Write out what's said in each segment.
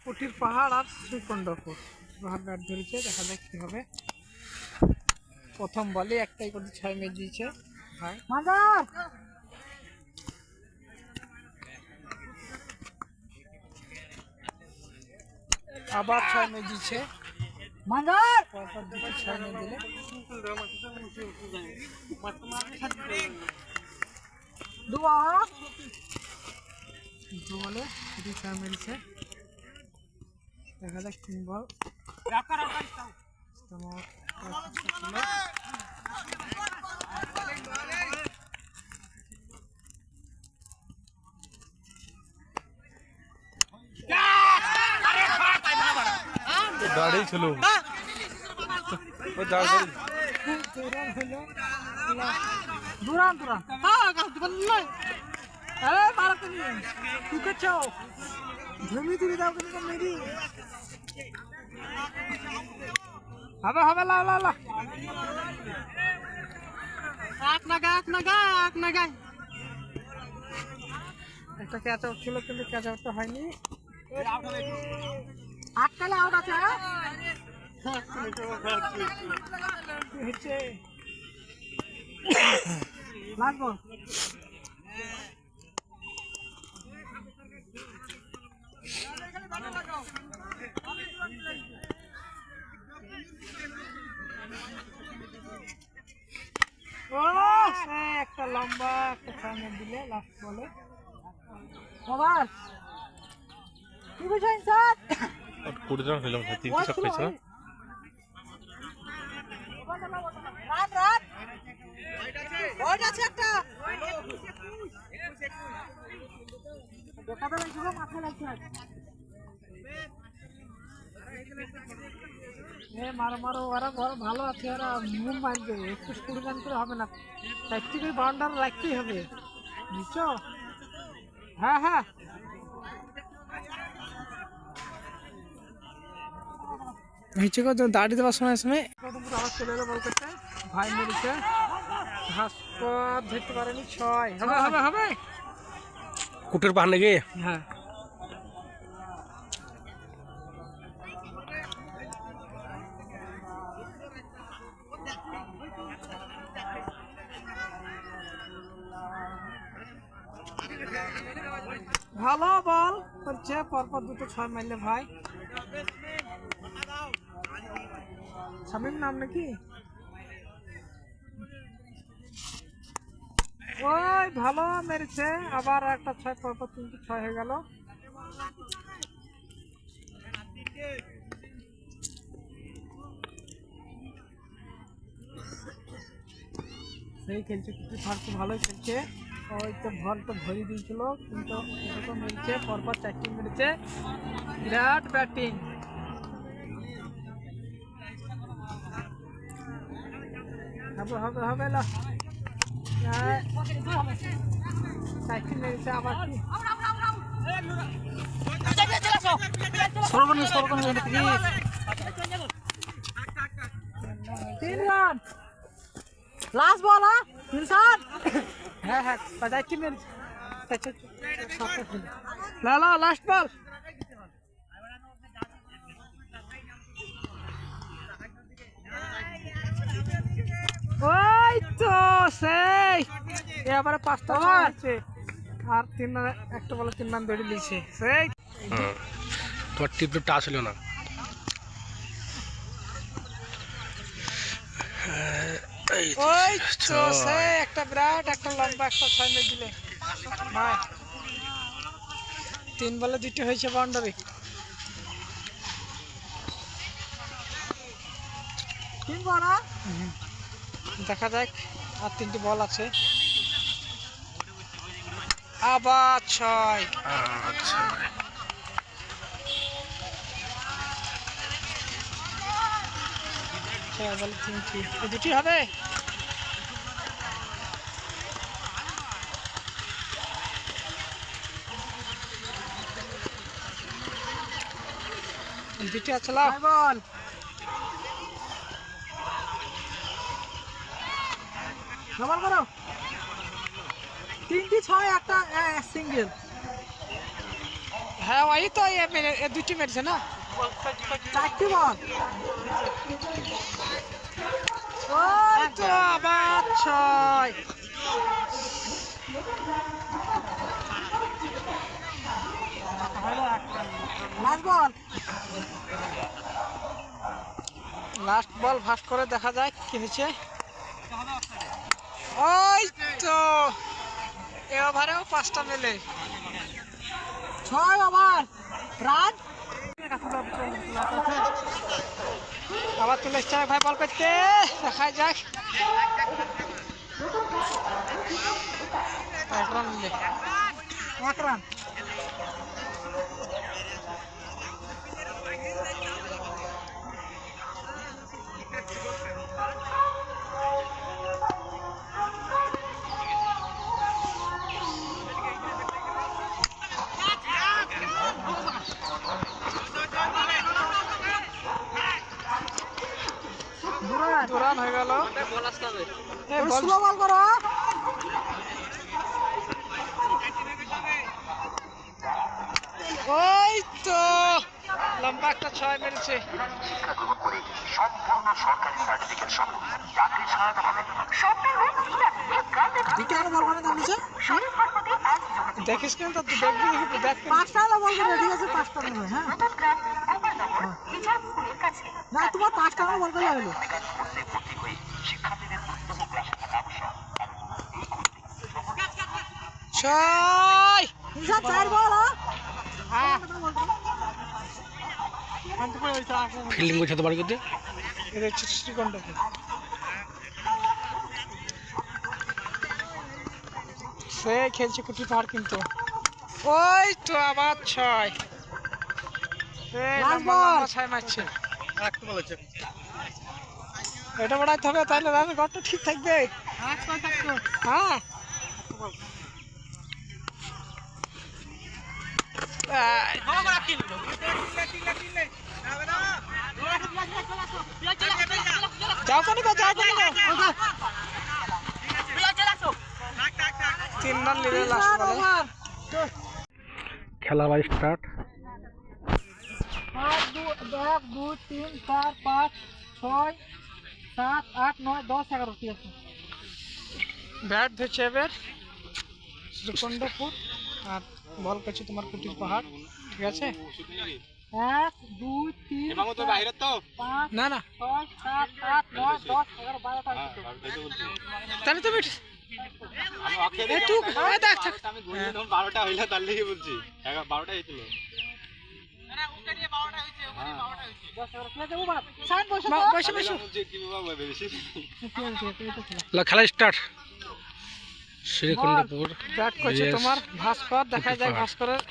কুটির পাহাড় আর শ্রীকণ্ডপুর পাহাড় ব্যাট ধরেছে, দেখা যাক কি হবে। প্রথম বলে একটাই করে 6 ম্যাচ দিয়েছে ভাই। আবার 6 ম্যাচ দিচ্ছে পরপর দুটো 6 ম্যাচ দিলে দু বলে 6 মেরেছে। দেখা যাক 3 বল দাঁড়িয়ে ছিল হবে হবে লা লা লা একটা ক্যাচ আউট ছিল কিন্তু ক্যাচ আউটটা হয়নি। আটকালে আউট আছে হচ্ছে লাস্ট বল। একটা লম্বা একটা সামনে দিলে লাস্ট বলে আবার কি বুঝাইন স্যার 20 রান হইলাম 3 ছক্কা খাইছে না। রান রান ওইট আছে একটা দেখাতে লাগছিল মাথা লাগছে মারো মারো ওরা ভালো আছে, ওরা মুভ মারবে একটু স্কুল গান করে হবে না, প্র্যাকটিক্যাল বাউন্ডার রাখতেই হবে বুঝছো। হ্যাঁ হ্যাঁ নিচে কত দাঁড়িয়ে দেওয়ার সময় আবার চলে এলো বল করতে ভাই মেরেছে ঘাস ধরতে পারেনি 6 হবে হবে হবে কুটের পাহাড় নাকি? হ্যাঁ ভালো বল করছে পরপর দুটো 6 মারলে ভাই। শামীম নাম নাকি? ওই ভালো মেরেছে আবার একটা 6 পরপর 3টে 6 হয়ে গেল। সেই খেলছে কিছু ফার্স্ট ভালোই খেলছে, ওই তো বল তো ভরি দিয়েছিল কিন্তু দুটো মেরেছে পরপর 4টে মেরেছে, বিরাট ব্যাটিং। হবে হবে হবে না 4টে মেরেছে আবার কি সরকন 3 রান লাস্ট বল। হ্যাঁ হ্যাঁ 4টে মেরেছে লা লা লাস্ট বল। ওই তো সেই এবারে 5টা আছে আর 3 রান একটা বলে 3 রান ধরে নিয়েছে সেই তোর টিপটা টাচ হলো না। ওই তো সেই একটা বিরাট একটা লম্বা একটা 6 মেরে দিলে ভাই। 3 বলে 2টে হয়েছে বাউন্ডারি। দেখা যাক আর 3টে বল আছে আবার 6। আচ্ছা বলে 3টে 2টি হবে। দুটি আছে বল ডবল করো 3টে 6 একটা সিঙ্গেল। হ্যাঁ ওই তো এ দুটি মেরেছে না, 4টি বল। ওই তো আবার 6। লাস্ট বল ভাস করে দেখা যায় কি হয়েছে। ওই তো এ ওভারেও 5টা মেলে, 6 ওভার রান। আবার তুলে এসছে ভাই বল করতে, দেখা যাক। 1 রান মিলে, 1 রান। দুরান হয়ে গেল। বল করো। ওই তো লম্বা একটা 6 মেরেছে। দেখিস কেন তো দেখবি, দেখ 5টা বল করে ঠিক আছে, 5টা নয়। হ্যাঁ না তোমার 5টা বল করে হলো। ছয় 4 বল। হ্যাঁ ফিল্ডিং করছে তো বাড়ি করতে। এটা হচ্ছে শ্রীকণ্ঠকে। সে খেলছে কুটি পাহাড় কিন্তু। ওই তো আবার 6। লম্বা 6 মারছে। এটা বাড়াইতে হবে তাহলে রানের গড়টা ঠিক থাকবে। হ্যাঁ যাও কেন গো, যাও কেন গো। 3 রান নিলে লাস্ট বলে। খেলা ভাই স্টার্ট। 1 2 3 4 5 6 7 8 9 10 11 ঠিক আছে। ব্যাট ধরছে এবার শ্রীকণ্ঠপুর আর বল করছে তোমার কুটির পাহাড়, ঠিক আছে। 1 2 3 না না 6 7 8 9 10 11 12টা। তাহলে তুমি একটু দেখ থাক। 12টা হইলো তার লেগে বলছি, 12টা হয়েছিল। খেলা স্টার্ট। শ্রীকণ্ঠপুর ব্যাট করছে তোমার ভাস্কর, দেখা যায় ভাস্করের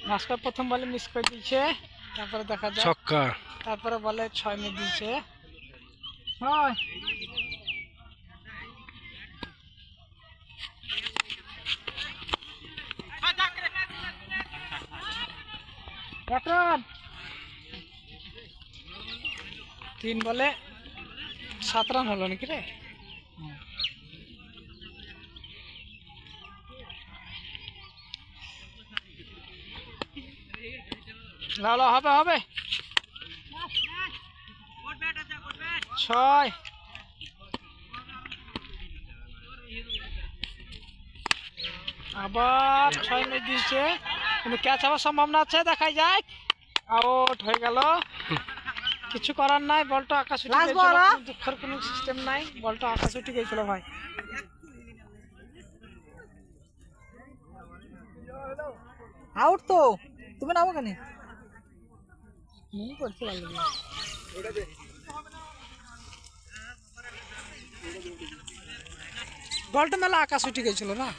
ভাস্কর প্রথম বলে মিস করে দিয়েছে, তারপরে দেখা যায় ছক্কা। তারপরে বলে 6 মিনিট দিয়েছে। 6 1 রান। 3 বলে 7 রান হলো নাকি রে। লালো হবে হবে 6। আবার 6 মিনিট দিয়েছে, কিন্তু ক্যাচ হওয়ার সম্ভাবনা আছে, দেখাই যায়। আউট হয়ে গেল, কিছু করার নাই। বলটা আকাশ উঠে গেছিল, দুঃখের কোনো সিস্টেম নাই, বলটা আকাশ উঠে গেছিল ভাই। আউট তো তুমি নামো কেন বলটা মেলা আকাশ উঠে গেছিল না,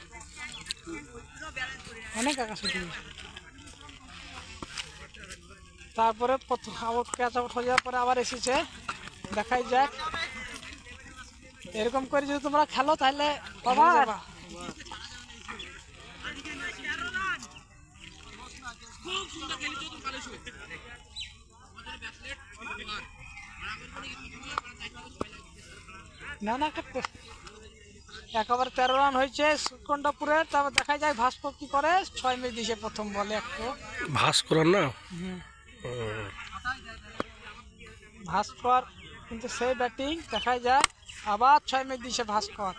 অনেক আকাশ উঠে গেছিল। তারপরে আউট ক্যাচ আউট হয়ে যাওয়ার পরে আবার এসেছে, দেখাই যাক। এরকম করে যদি তোমরা খেলো তাহলে না না কাটতে একেবারে 13 রান হয়েছে শ্রীকণ্ঠপুরের। তারপর দেখা যায় ভাস্কর কি করে 6 ম্যাচ দিয়েছে প্রথম বলে একটু। ভাস্কর না ভাস্কর কিন্তু সেই ব্যাটিং দেখা যায় আবার 6 ম্যাচ দিয়েছে ভাস্কর।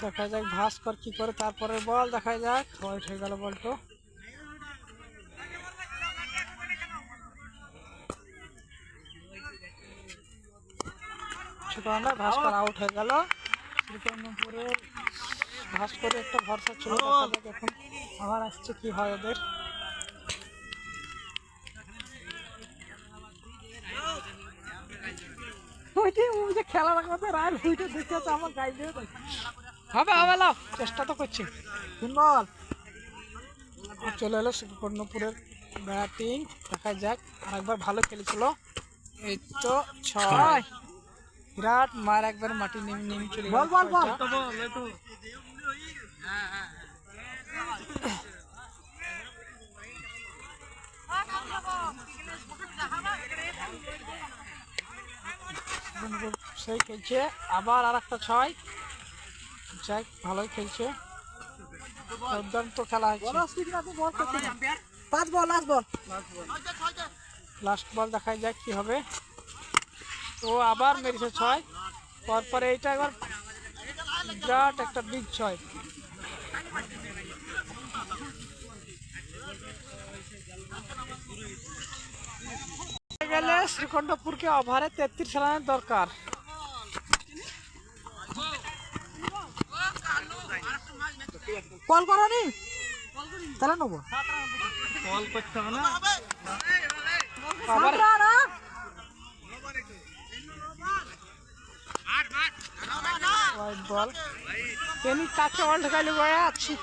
দেখা যাক ভাস্কর কি করে। তারপরে বল দেখা যাক হোয়াইট হয়ে গেল বলটো। ছোট রানার ভাস্কর আউট হয়ে গেল। শ্রীকণ্ঠপুরের ভাস্করের একটা ভরসা ছিল, দেখা যাক এখন আবার আসছে কি হয় ওদের। খেলার কথা রান ওইটা দেখে তো আমার গাই দিয়ে হবে হবে লাও চেষ্টা তো করছি। বল চলে এলো শ্রীকণ্ঠপুরের ব্যাটিং, দেখা যাক আরেকবার ভালো খেলেছিল। এই তো 6 বিরাট মার একবার মাটি নেমে নেমে চলে গেল। সেই খেলছে আবার আর একটা 6। যাক ভালোই খেলছে, দুর্দান্ত খেলা হচ্ছে। 5 বল লাস্ট বল দেখা যাক কি হবে। তো আবার মেরেছে 6, পরপরে এইটা একবার বিরাট একটা বিগ 6। গেলে শ্রীকণ্ঠপুরকে ওভারে 33 রানের দরকার। কল করনি তাহলে নেবো কল করতে হবে না। হোয়াইট বল তেমনি কাছে বল ঢুকাইলে বয়ে আছি।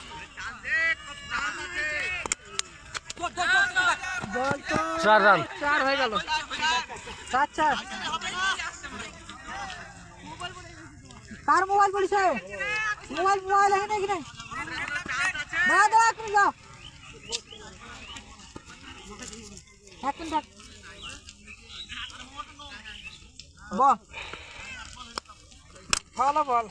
বল তো 4 রান 4 হয়ে গেল। 4 কার মোবাইল পড়েছে? মোবাইল এখানে এখানে দাঁড়া দাঁড়া তুমি যাও এক মিনিট বল ভালো বল।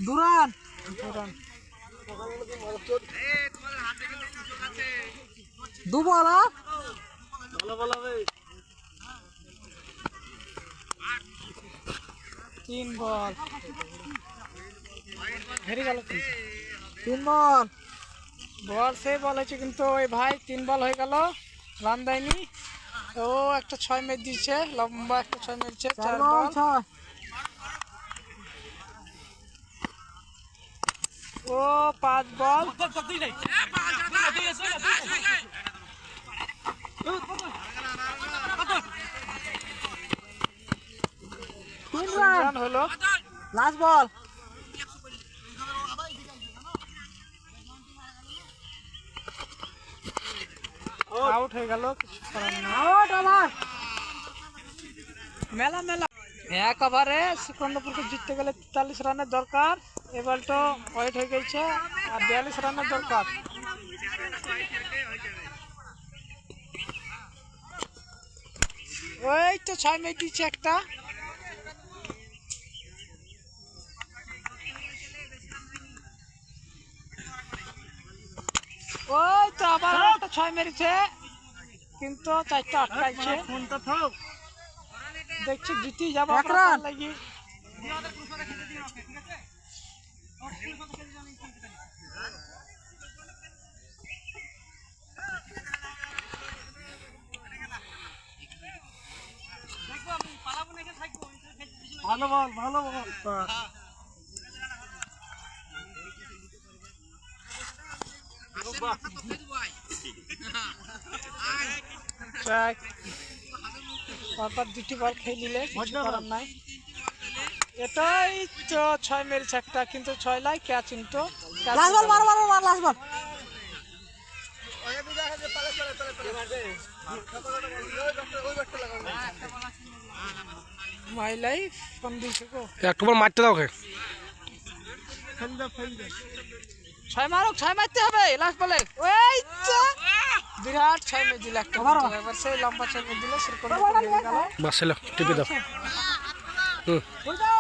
2 রান 2 বল। ভালো বল হবে। 3 বল হেরে গেল। 3 বল বল সেই বল হয়েছে কিন্তু ওই ভাই 3 বল হয়ে গেল, রান দেয়নি। ও একটা 6 ম্যাচ দিচ্ছে, লম্বা একটা 6 মেরেছে। 4 বল 6 ও 5 বল 3 রান হলো। লাস্ট বল আউট হয়ে গেল। মেলা মেলা এক ওভারে শ্রীকণ্ঠপুরকে জিততে গেলে 43 রানের দরকার। এবার তো ওয়েট হয়ে গেছে আর 42 রানের দরকার। ওই তো 6 ম্যাচ দিচ্ছে একটা। ওই তো আবার একটা 6 মেরেছে কিন্তু 4টা আটকাইছে। দেখছি জিতে যাবো লাগি। ভালো বল ভালো বল পরপর 2টি বল খেয়ে নিলে কিছু করার নাই। এটাই তো 6 মেরেছে একটা কিন্তু 6 লাই ক্যাচ কিন্তু মাই লাইফ কোন দিকে গো একটু পর মারতে দাও ওকে। ছয় মারুক, ছয় মারতে হবে লাস্ট বলে। ওই তো বিরাট ছয় মেরে দিল একটা। এবার সেই লম্বা ছয় মেরে দিল, শ্রীকণ্ঠ গেল। বাস ছিল টিপে দাও। হুম বল দাও